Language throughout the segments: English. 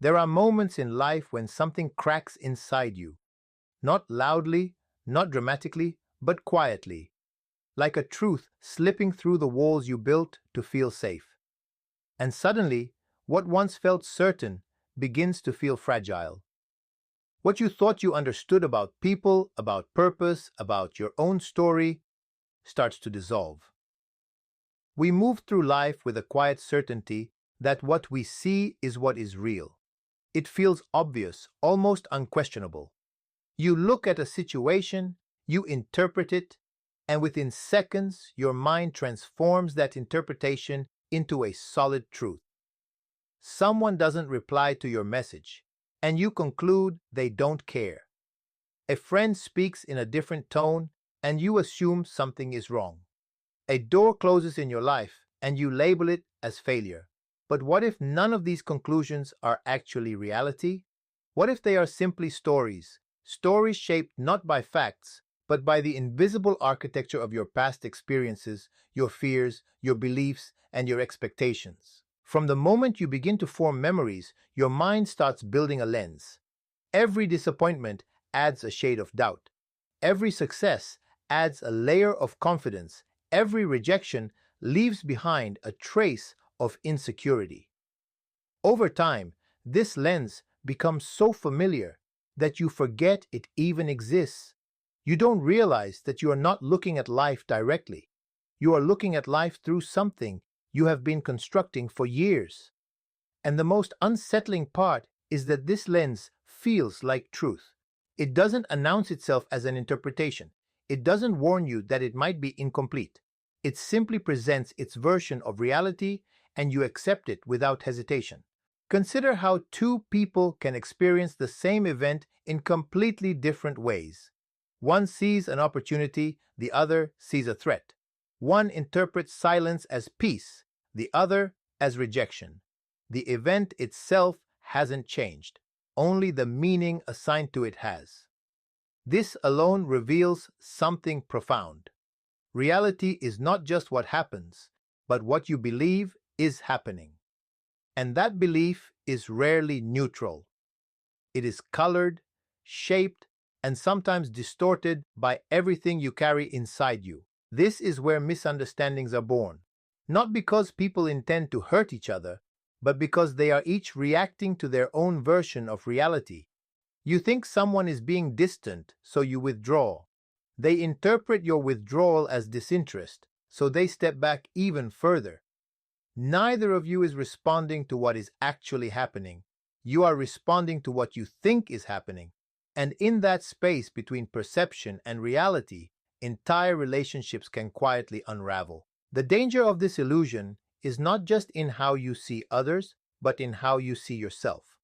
There are moments in life when something cracks inside you, not loudly, not dramatically, but quietly, like a truth slipping through the walls you built to feel safe. And suddenly, what once felt certain begins to feel fragile. What you thought you understood about people, about purpose, about your own story, starts to dissolve. We move through life with a quiet certainty that what we see is what is real. It feels obvious, almost unquestionable. You look at a situation, you interpret it, and within seconds your mind transforms that interpretation into a solid truth. Someone doesn't reply to your message, and you conclude they don't care. A friend speaks in a different tone, and you assume something is wrong. A door closes in your life, and you label it as failure. But what if none of these conclusions are actually reality? What if they are simply stories, stories shaped not by facts, but by the invisible architecture of your past experiences, your fears, your beliefs, and your expectations? From the moment you begin to form memories, your mind starts building a lens. Every disappointment adds a shade of doubt. Every success adds a layer of confidence. Every rejection leaves behind a trace of insecurity. Over time, this lens becomes so familiar that you forget it even exists. You don't realize that you are not looking at life directly. You are looking at life through something you have been constructing for years. And the most unsettling part is that this lens feels like truth. It doesn't announce itself as an interpretation. It doesn't warn you that it might be incomplete. It simply presents its version of reality, and you accept it without hesitation. Consider how two people can experience the same event in completely different ways. One sees an opportunity, the other sees a threat. One interprets silence as peace, the other as rejection. The event itself hasn't changed, only the meaning assigned to it has. This alone reveals something profound. Reality is not just what happens, but what you believe is happening. And that belief is rarely neutral. It is colored, shaped, and sometimes distorted by everything you carry inside you. This is where misunderstandings are born, not because people intend to hurt each other, but because they are each reacting to their own version of reality. You think someone is being distant, so you withdraw. They interpret your withdrawal as disinterest, so they step back even further. Neither of you is responding to what is actually happening. You are responding to what you think is happening. And in that space between perception and reality, entire relationships can quietly unravel. The danger of this illusion is not just in how you see others, but in how you see yourself.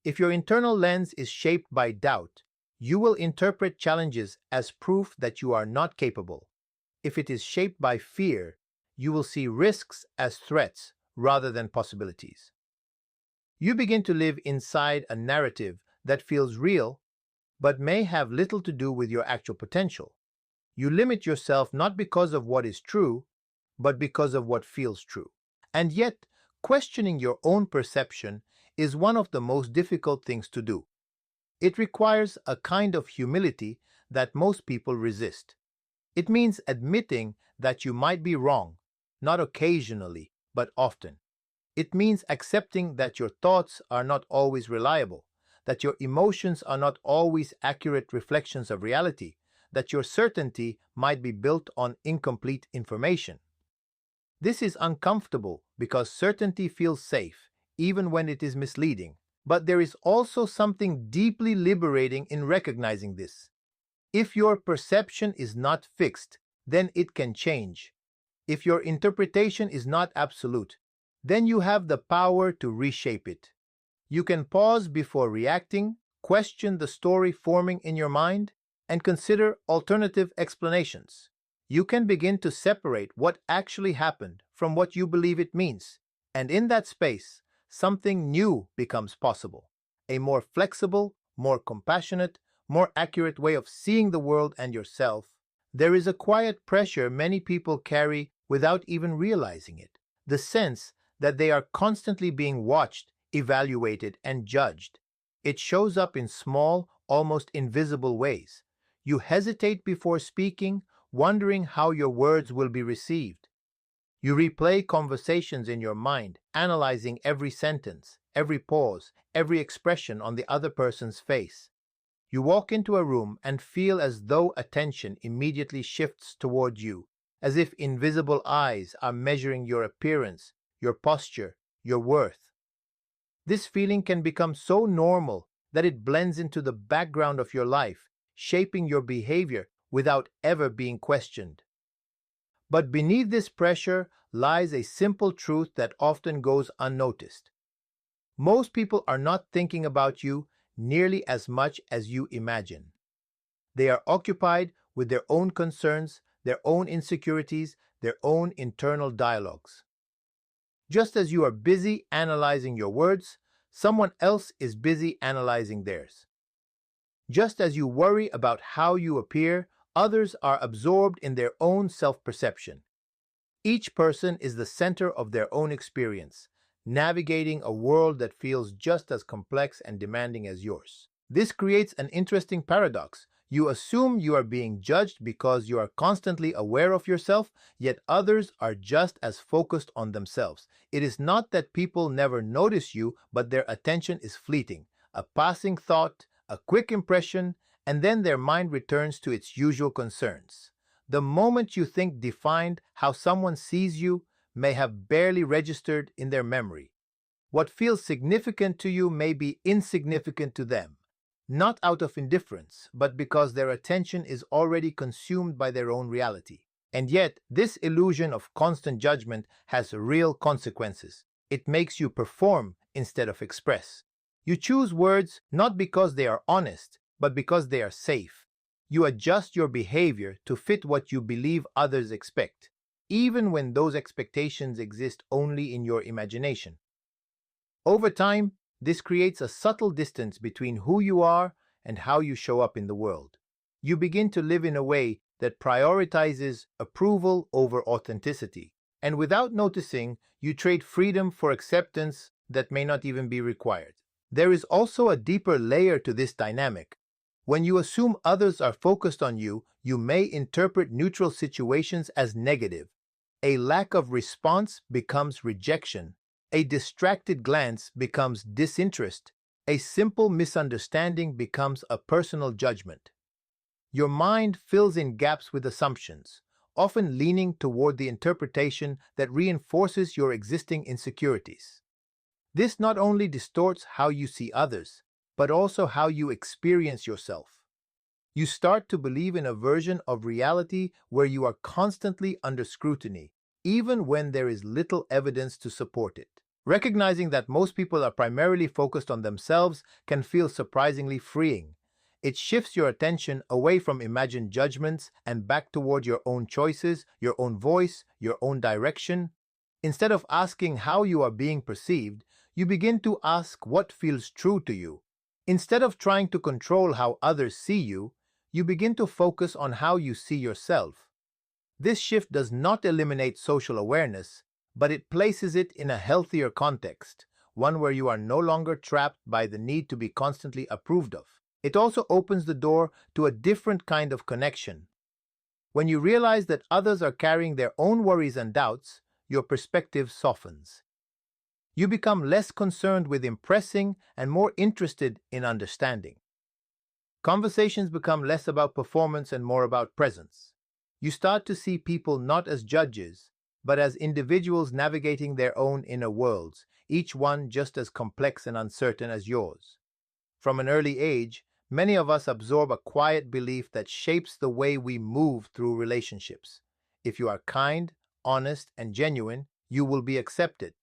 If your internal lens is shaped by doubt, you will interpret challenges as proof that you are not capable. If it is shaped by fear, you will see risks as threats rather than possibilities. You begin to live inside a narrative that feels real, but may have little to do with your actual potential. You limit yourself not because of what is true, but because of what feels true. And yet, questioning your own perception is one of the most difficult things to do. It requires a kind of humility that most people resist. It means admitting that you might be wrong, not occasionally, but often. It means accepting that your thoughts are not always reliable, that your emotions are not always accurate reflections of reality, that your certainty might be built on incomplete information. This is uncomfortable because certainty feels safe, even when it is misleading. But there is also something deeply liberating in recognizing this. If your perception is not fixed, then it can change. If your interpretation is not absolute, then you have the power to reshape it. You can pause before reacting, question the story forming in your mind, and consider alternative explanations. You can begin to separate what actually happened from what you believe it means, and in that space, something new becomes possible. A more flexible, more compassionate, more accurate way of seeing the world and yourself. There is a quiet pressure many people carry without even realizing it. The sense that they are constantly being watched, evaluated, and judged. It shows up in small, almost invisible ways. You hesitate before speaking, wondering how your words will be received. You replay conversations in your mind, analyzing every sentence, every pause, every expression on the other person's face. You walk into a room and feel as though attention immediately shifts toward you, as if invisible eyes are measuring your appearance, your posture, your worth. This feeling can become so normal that it blends into the background of your life, shaping your behavior without ever being questioned. But beneath this pressure lies a simple truth that often goes unnoticed. Most people are not thinking about you nearly as much as you imagine. They are occupied with their own concerns, their own insecurities, their own internal dialogues. Just as you are busy analyzing your words, someone else is busy analyzing theirs. Just as you worry about how you appear, others are absorbed in their own self-perception. Each person is the center of their own experience, navigating a world that feels just as complex and demanding as yours. This creates an interesting paradox. You assume you are being judged because you are constantly aware of yourself, yet others are just as focused on themselves. It is not that people never notice you, but their attention is fleeting. A passing thought, a quick impression, and then their mind returns to its usual concerns. The moment you think defined how someone sees you may have barely registered in their memory. What feels significant to you may be insignificant to them, not out of indifference, but because their attention is already consumed by their own reality. And yet, this illusion of constant judgment has real consequences. It makes you perform instead of express. You choose words not because they are honest, but because they are safe. You adjust your behavior to fit what you believe others expect, even when those expectations exist only in your imagination. Over time, this creates a subtle distance between who you are and how you show up in the world. You begin to live in a way that prioritizes approval over authenticity, and without noticing, you trade freedom for acceptance that may not even be required. There is also a deeper layer to this dynamic. When you assume others are focused on you, you may interpret neutral situations as negative. A lack of response becomes rejection. A distracted glance becomes disinterest. A simple misunderstanding becomes a personal judgment. Your mind fills in gaps with assumptions, often leaning toward the interpretation that reinforces your existing insecurities. This not only distorts how you see others, but also how you experience yourself. You start to believe in a version of reality where you are constantly under scrutiny, even when there is little evidence to support it. Recognizing that most people are primarily focused on themselves can feel surprisingly freeing. It shifts your attention away from imagined judgments and back toward your own choices, your own voice, your own direction. Instead of asking how you are being perceived, you begin to ask what feels true to you. Instead of trying to control how others see you, you begin to focus on how you see yourself. This shift does not eliminate social awareness, but it places it in a healthier context, one where you are no longer trapped by the need to be constantly approved of. It also opens the door to a different kind of connection. When you realize that others are carrying their own worries and doubts, your perspective softens. You become less concerned with impressing and more interested in understanding. Conversations become less about performance and more about presence. You start to see people not as judges, but as individuals navigating their own inner worlds, each one just as complex and uncertain as yours. From an early age, many of us absorb a quiet belief that shapes the way we move through relationships. If you are kind, honest, and genuine, you will be accepted.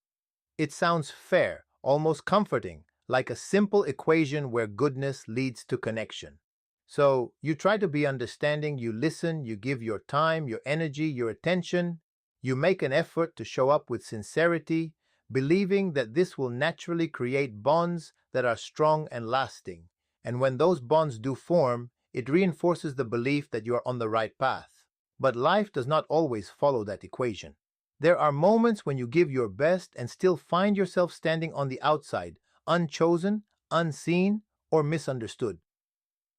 It sounds fair, almost comforting, like a simple equation where goodness leads to connection. So, you try to be understanding, you listen, you give your time, your energy, your attention. You make an effort to show up with sincerity, believing that this will naturally create bonds that are strong and lasting. And when those bonds do form, it reinforces the belief that you are on the right path. But life does not always follow that equation. There are moments when you give your best and still find yourself standing on the outside, unchosen, unseen, or misunderstood.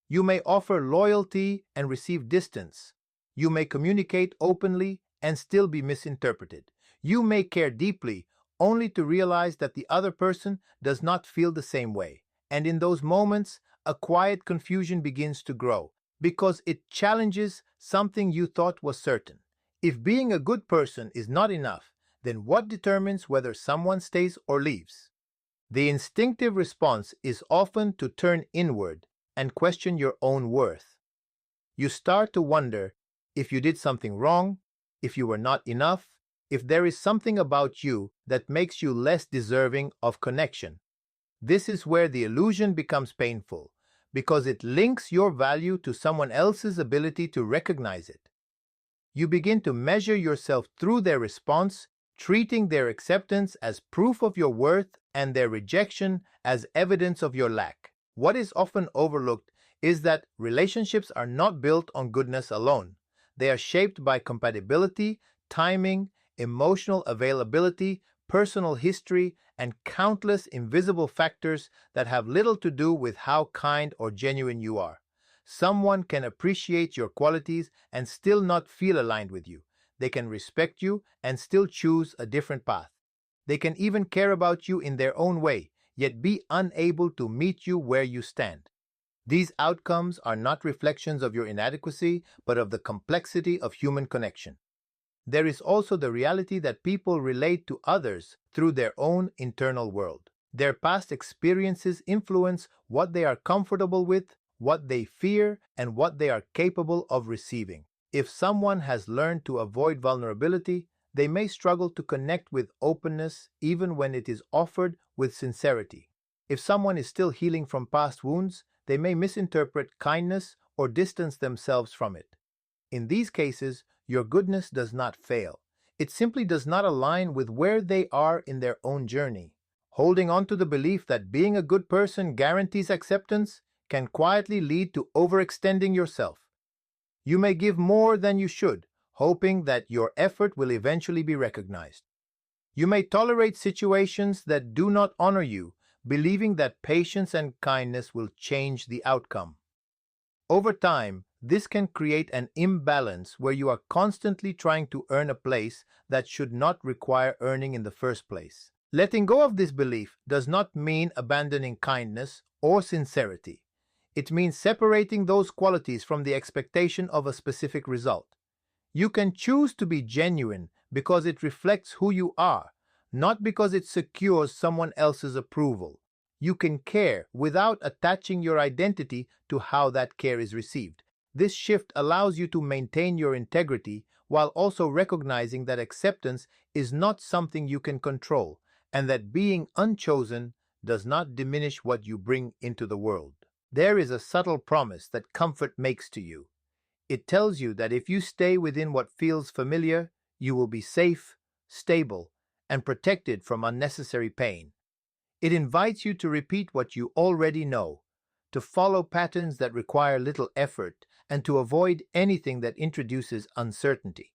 You may offer loyalty and receive distance. You may communicate openly and still be misinterpreted. You may care deeply only to realize that the other person does not feel the same way. And in those moments, a quiet confusion begins to grow because it challenges something you thought was certain. If being a good person is not enough, then what determines whether someone stays or leaves? The instinctive response is often to turn inward and question your own worth. You start to wonder if you did something wrong, if you were not enough, if there is something about you that makes you less deserving of connection. This is where the illusion becomes painful, because it links your value to someone else's ability to recognize it. You begin to measure yourself through their response, treating their acceptance as proof of your worth and their rejection as evidence of your lack. What is often overlooked is that relationships are not built on goodness alone. They are shaped by compatibility, timing, emotional availability, personal history, and countless invisible factors that have little to do with how kind or genuine you are. Someone can appreciate your qualities and still not feel aligned with you. They can respect you and still choose a different path. They can even care about you in their own way, yet be unable to meet you where you stand. These outcomes are not reflections of your inadequacy, but of the complexity of human connection. There is also the reality that people relate to others through their own internal world. Their past experiences influence what they are comfortable with, what they fear, and what they are capable of receiving. If someone has learned to avoid vulnerability, they may struggle to connect with openness even when it is offered with sincerity. If someone is still healing from past wounds, they may misinterpret kindness or distance themselves from it. In these cases, your goodness does not fail. It simply does not align with where they are in their own journey. Holding on to the belief that being a good person guarantees acceptance can quietly lead to overextending yourself. You may give more than you should, hoping that your effort will eventually be recognized. You may tolerate situations that do not honor you, believing that patience and kindness will change the outcome. Over time, this can create an imbalance where you are constantly trying to earn a place that should not require earning in the first place. Letting go of this belief does not mean abandoning kindness or sincerity. It means separating those qualities from the expectation of a specific result. You can choose to be genuine because it reflects who you are, not because it secures someone else's approval. You can care without attaching your identity to how that care is received. This shift allows you to maintain your integrity while also recognizing that acceptance is not something you can control, and that being unchosen does not diminish what you bring into the world. There is a subtle promise that comfort makes to you. It tells you that if you stay within what feels familiar, you will be safe, stable, and protected from unnecessary pain. It invites you to repeat what you already know, to follow patterns that require little effort, and to avoid anything that introduces uncertainty.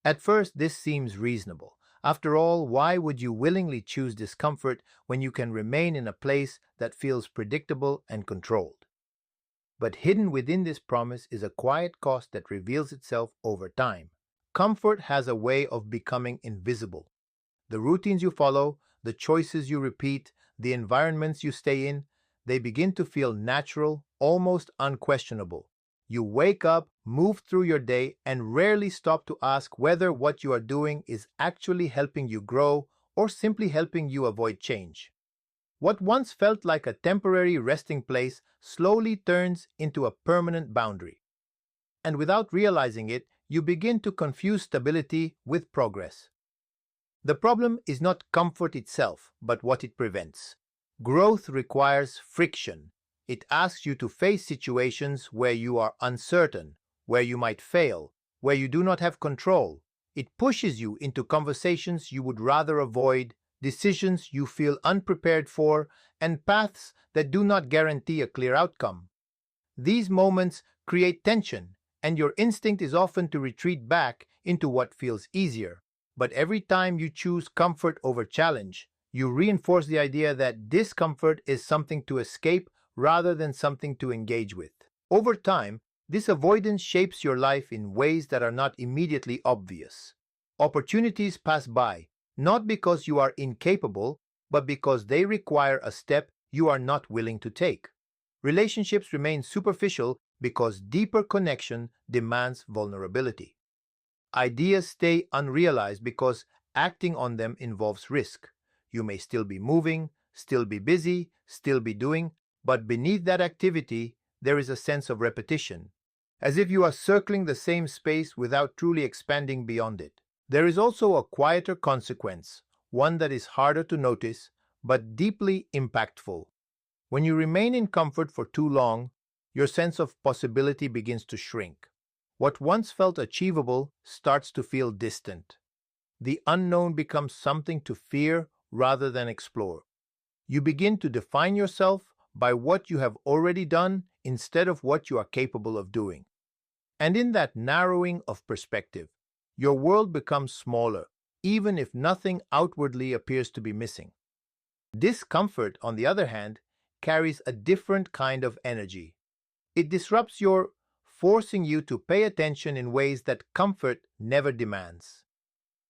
At first, this seems reasonable. After all, why would you willingly choose discomfort when you can remain in a place that feels predictable and controlled? But hidden within this promise is a quiet cost that reveals itself over time. Comfort has a way of becoming invisible. The routines you follow, the choices you repeat, the environments you stay in, they begin to feel natural, almost unquestionable. You wake up, move through your day, and rarely stop to ask whether what you are doing is actually helping you grow or simply helping you avoid change. What once felt like a temporary resting place slowly turns into a permanent boundary. And without realizing it, you begin to confuse stability with progress. The problem is not comfort itself, but what it prevents. Growth requires friction. It asks you to face situations where you are uncertain, where you might fail, where you do not have control. It pushes you into conversations you would rather avoid, decisions you feel unprepared for, and paths that do not guarantee a clear outcome. These moments create tension, and your instinct is often to retreat back into what feels easier. But every time you choose comfort over challenge, You reinforce the idea that discomfort is something to escape rather than something to engage with. Over time, this avoidance shapes your life in ways that are not immediately obvious. Opportunities pass by, not because you are incapable, but because they require a step you are not willing to take. Relationships remain superficial because deeper connection demands vulnerability. Ideas stay unrealized because acting on them involves risk. You may still be moving, still be busy, still be doing, but beneath that activity, there is a sense of repetition, as if you are circling the same space without truly expanding beyond it. There is also a quieter consequence, one that is harder to notice, but deeply impactful. When you remain in comfort for too long, your sense of possibility begins to shrink. What once felt achievable starts to feel distant. The unknown becomes something to fear rather than explore. You begin to define yourself by what you have already done instead of what you are capable of doing. And in that narrowing of perspective, your world becomes smaller, even if nothing outwardly appears to be missing. Discomfort, on the other hand, carries a different kind of energy. It disrupts forcing you to pay attention in ways that comfort never demands.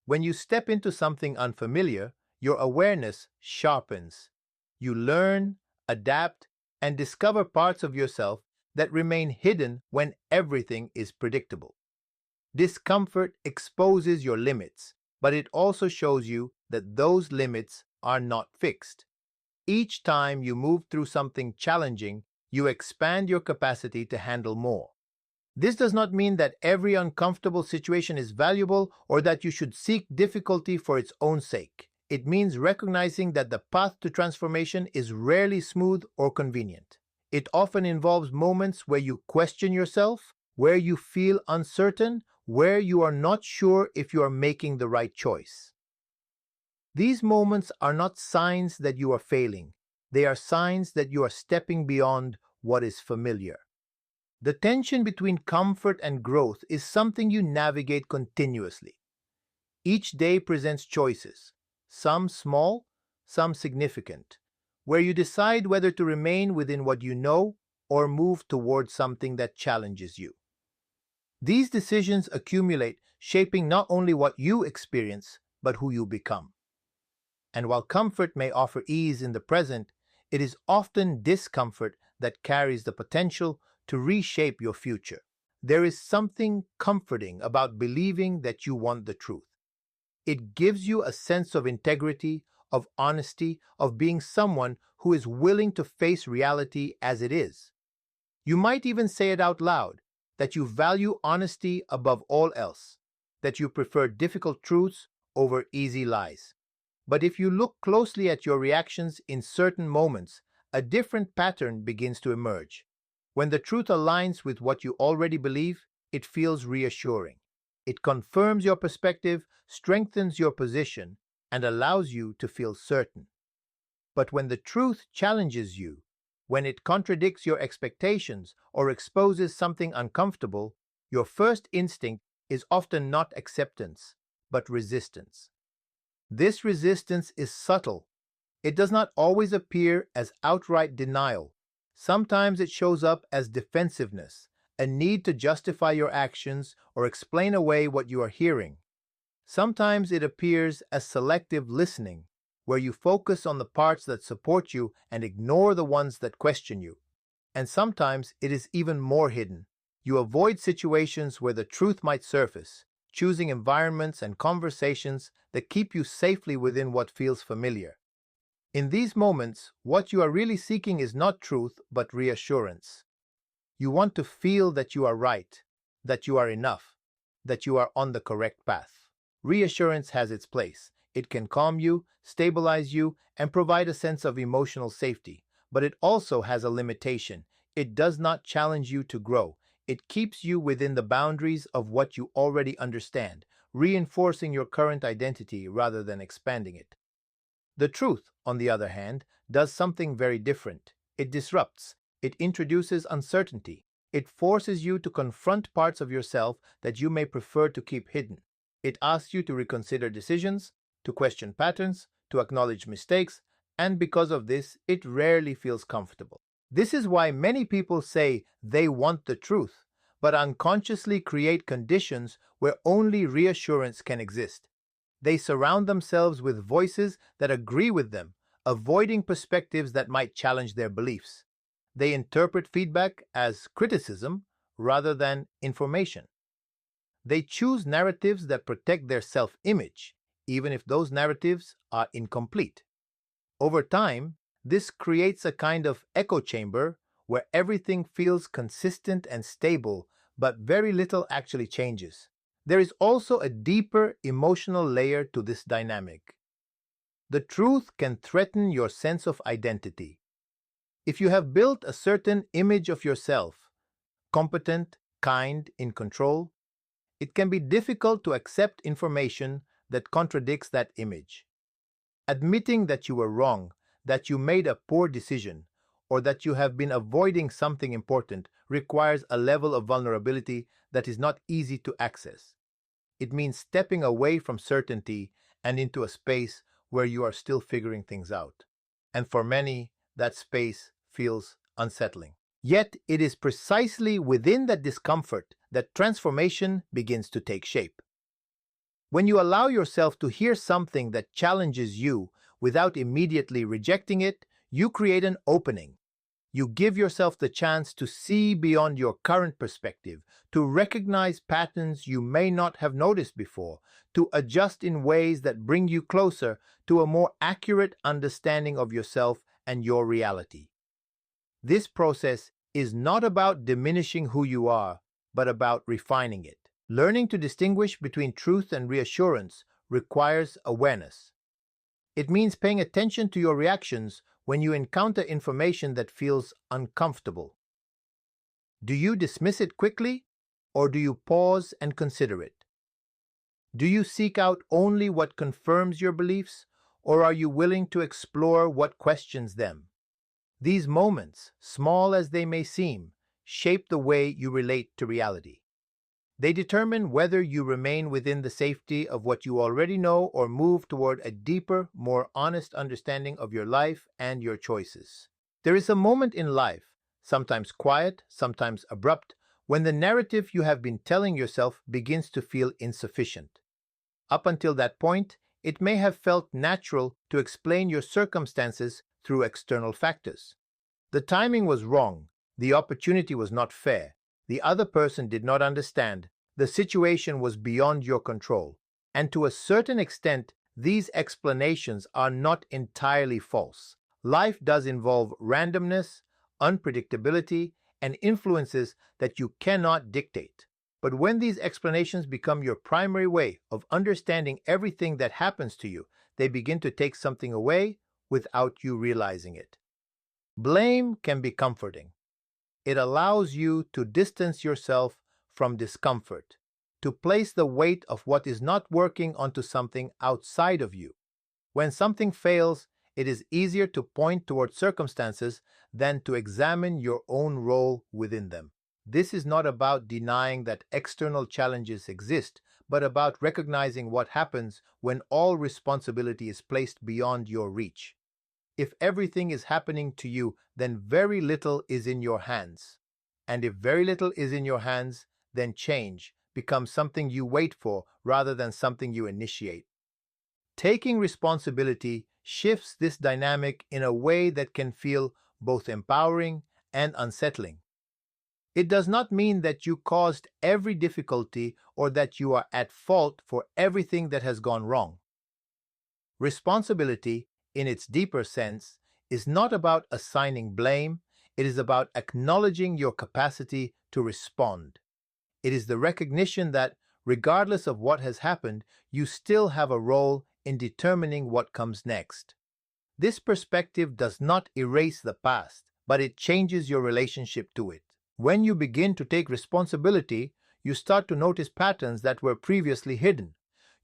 When you step into something unfamiliar, your awareness sharpens. You learn, adapt, and discover parts of yourself that remain hidden when everything is predictable. Discomfort exposes your limits, but it also shows you that those limits are not fixed. Each time you move through something challenging, you expand your capacity to handle more. This does not mean that every uncomfortable situation is valuable or that you should seek difficulty for its own sake. It means recognizing that the path to transformation is rarely smooth or convenient. It often involves moments where you question yourself, where you feel uncertain, where you are not sure if you are making the right choice. These moments are not signs that you are failing. They are signs that you are stepping beyond what is familiar. The tension between comfort and growth is something you navigate continuously. Each day presents choices, some small, some significant, where you decide whether to remain within what you know or move towards something that challenges you. These decisions accumulate, shaping not only what you experience, but who you become. And while comfort may offer ease in the present, it is often discomfort that carries the potential to reshape your future. There is something comforting about believing that you want the truth. It gives you a sense of integrity, of honesty, of being someone who is willing to face reality as it is. You might even say it out loud, that you value honesty above all else, that you prefer difficult truths over easy lies. But if you look closely at your reactions in certain moments, a different pattern begins to emerge. When the truth aligns with what you already believe, it feels reassuring. It confirms your perspective, strengthens your position, and allows you to feel certain. But when the truth challenges you, when it contradicts your expectations or exposes something uncomfortable, your first instinct is often not acceptance, but resistance. This resistance is subtle. It does not always appear as outright denial. Sometimes it shows up as defensiveness, a need to justify your actions or explain away what you are hearing. Sometimes it appears as selective listening, where you focus on the parts that support you and ignore the ones that question you. And sometimes it is even more hidden. You avoid situations where the truth might surface, choosing environments and conversations that keep you safely within what feels familiar. In these moments, what you are really seeking is not truth, but reassurance. You want to feel that you are right, that you are enough, that you are on the correct path. Reassurance has its place. It can calm you, stabilize you, and provide a sense of emotional safety. But it also has a limitation. It does not challenge you to grow. It keeps you within the boundaries of what you already understand, reinforcing your current identity rather than expanding it. The truth, on the other hand, does something very different. It disrupts. It introduces uncertainty. It forces you to confront parts of yourself that you may prefer to keep hidden. It asks you to reconsider decisions, to question patterns, to acknowledge mistakes, and because of this, it rarely feels comfortable. This is why many people say they want the truth, but unconsciously create conditions where only reassurance can exist. They surround themselves with voices that agree with them, avoiding perspectives that might challenge their beliefs. They interpret feedback as criticism rather than information. They choose narratives that protect their self-image, even if those narratives are incomplete. Over time, this creates a kind of echo chamber where everything feels consistent and stable, but very little actually changes. There is also a deeper emotional layer to this dynamic. The truth can threaten your sense of identity. If you have built a certain image of yourself, competent, kind, in control, it can be difficult to accept information that contradicts that image. Admitting that you were wrong, that you made a poor decision, or that you have been avoiding something important requires a level of vulnerability that is not easy to access. It means stepping away from certainty and into a space where you are still figuring things out. And for many, that space feels unsettling. Yet it is precisely within that discomfort that transformation begins to take shape. When you allow yourself to hear something that challenges you without immediately rejecting it, you create an opening. You give yourself the chance to see beyond your current perspective, to recognize patterns you may not have noticed before, to adjust in ways that bring you closer to a more accurate understanding of yourself and your reality. This process is not about diminishing who you are, but about refining it. Learning to distinguish between truth and reassurance requires awareness. It means paying attention to your reactions when you encounter information that feels uncomfortable. Do you dismiss it quickly, or do you pause and consider it? Do you seek out only what confirms your beliefs, or are you willing to explore what questions them? These moments, small as they may seem, shape the way you relate to reality. They determine whether you remain within the safety of what you already know or move toward a deeper, more honest understanding of your life and your choices. There is a moment in life, sometimes quiet, sometimes abrupt, when the narrative you have been telling yourself begins to feel insufficient. Up until that point, it may have felt natural to explain your circumstances through external factors. The timing was wrong, the opportunity was not fair, the other person did not understand, the situation was beyond your control. And to a certain extent, these explanations are not entirely false. Life does involve randomness, unpredictability, and influences that you cannot dictate. But when these explanations become your primary way of understanding everything that happens to you, they begin to take something away without you realizing it. Blame can be comforting. It allows you to distance yourself from discomfort, to place the weight of what is not working onto something outside of you. When something fails, it is easier to point toward circumstances than to examine your own role within them. This is not about denying that external challenges exist, but about recognizing what happens when all responsibility is placed beyond your reach. If everything is happening to you, then very little is in your hands. And if very little is in your hands, then change becomes something you wait for rather than something you initiate. Taking responsibility shifts this dynamic in a way that can feel both empowering and unsettling. It does not mean that you caused every difficulty or that you are at fault for everything that has gone wrong. Responsibility, in its deeper sense, is not about assigning blame, it is about acknowledging your capacity to respond. It is the recognition that, regardless of what has happened, you still have a role in determining what comes next. This perspective does not erase the past, but it changes your relationship to it. When you begin to take responsibility, you start to notice patterns that were previously hidden.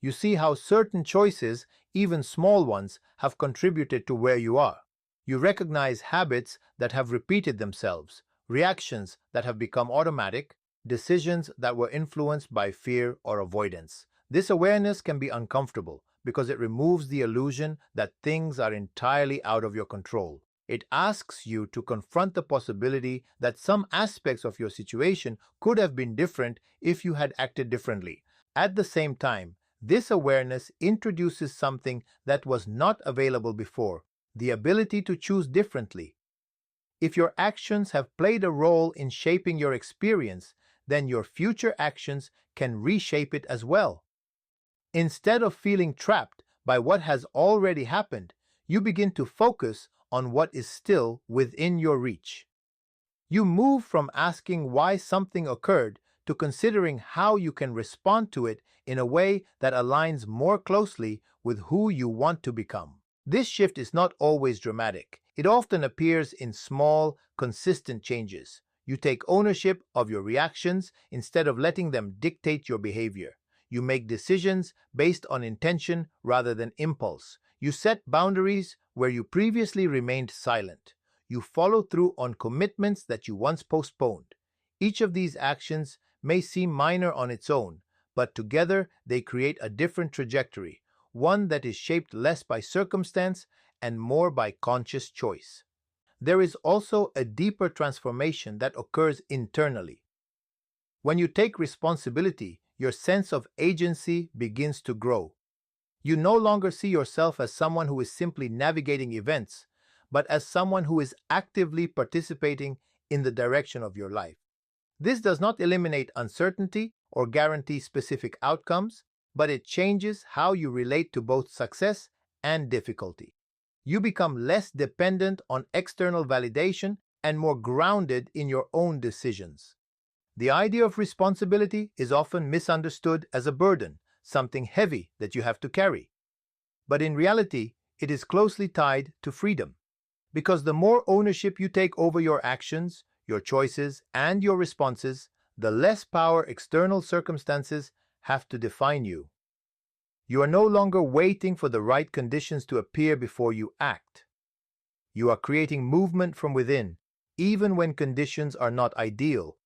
You see how certain choices, even small ones, have contributed to where you are. You recognize habits that have repeated themselves, reactions that have become automatic, decisions that were influenced by fear or avoidance. This awareness can be uncomfortable, because it removes the illusion that things are entirely out of your control. It asks you to confront the possibility that some aspects of your situation could have been different if you had acted differently. At the same time, this awareness introduces something that was not available before: the ability to choose differently. If your actions have played a role in shaping your experience, then your future actions can reshape it as well. Instead of feeling trapped by what has already happened, you begin to focus on what is still within your reach. You move from asking why something occurred to considering how you can respond to it in a way that aligns more closely with who you want to become. This shift is not always dramatic. It often appears in small, consistent changes. You take ownership of your reactions instead of letting them dictate your behavior. You make decisions based on intention rather than impulse. You set boundaries where you previously remained silent. You follow through on commitments that you once postponed. Each of these actions may seem minor on its own, but together they create a different trajectory, one that is shaped less by circumstance and more by conscious choice. There is also a deeper transformation that occurs internally. When you take responsibility, your sense of agency begins to grow. You no longer see yourself as someone who is simply navigating events, but as someone who is actively participating in the direction of your life. This does not eliminate uncertainty or guarantee specific outcomes, but it changes how you relate to both success and difficulty. You become less dependent on external validation and more grounded in your own decisions. The idea of responsibility is often misunderstood as a burden, something heavy that you have to carry. But in reality, it is closely tied to freedom. Because the more ownership you take over your actions, your choices, and your responses, the less power external circumstances have to define you. You are no longer waiting for the right conditions to appear before you act. You are creating movement from within, even when conditions are not ideal,